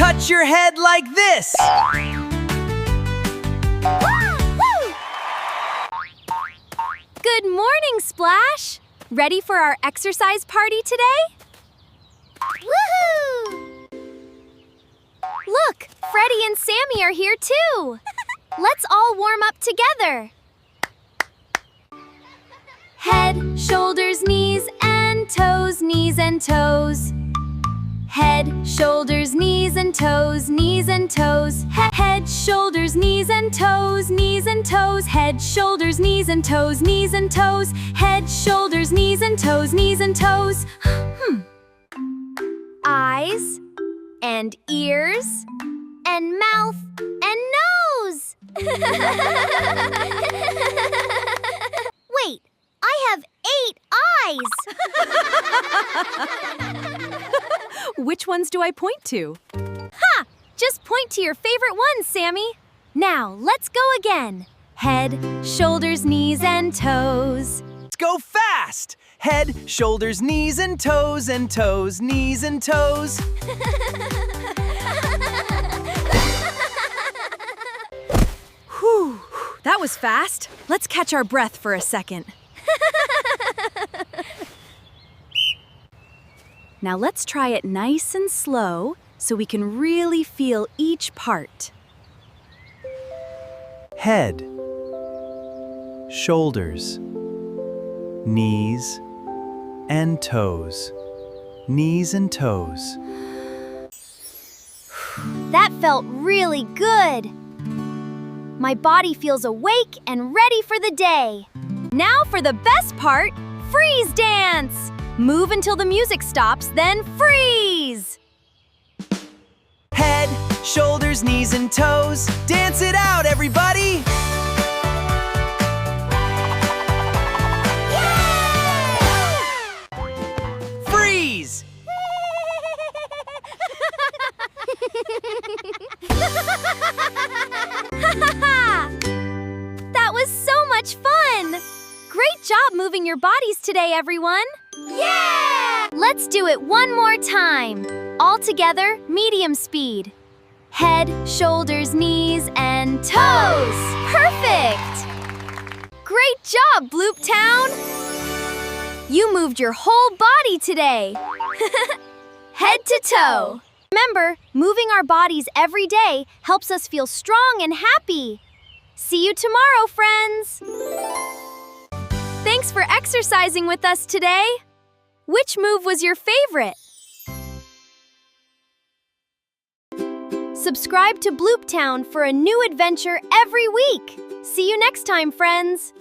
touch your head like this. Good morning, Splash! Ready for our exercise party today? Woohoo! Look, Freddy and Sammy are here too! Let's all warm up together! Head, shoulders, knees and toes, knees and toes. Head, shoulders, knees and toes, knees and toes. Head, shoulders, knees and toes, knees and toes. Head, shoulders, knees and toes, knees and toes. Head, shoulders, knees and toes, knees and toes. Eyes and ears and mouth and nose. Wait, I have 8 eyes. Which ones do I point to? Ha! Just point to your favorite ones, Sammy. Now, let's go again. Head, shoulders, knees, and toes. Let's go fast. Head, shoulders, knees, and toes, knees, and toes. Whew, that was fast. Let's catch our breath for a second. Now let's try it nice and slow so we can really feel each part. Head, shoulders, knees, and toes. Knees and toes. That felt really good. My body feels awake and ready for the day. Now for the best part, freeze dance! Move until the music stops, then freeze! Head, shoulders, knees, and toes. Dance it out, everybody! Yay! Freeze! That was so much fun! Great job moving your bodies today, everyone! Yeah! Let's do it one more time. All together, medium speed. Head, shoulders, knees, and toes. Perfect! Great job, Bloop Town! You moved your whole body today. Head to toe. Remember, moving our bodies every day helps us feel strong and happy. See you tomorrow, friends! Thanks for exercising with us today. Which move was your favorite? Subscribe to Bloop Town for a new adventure every week. See you next time, friends.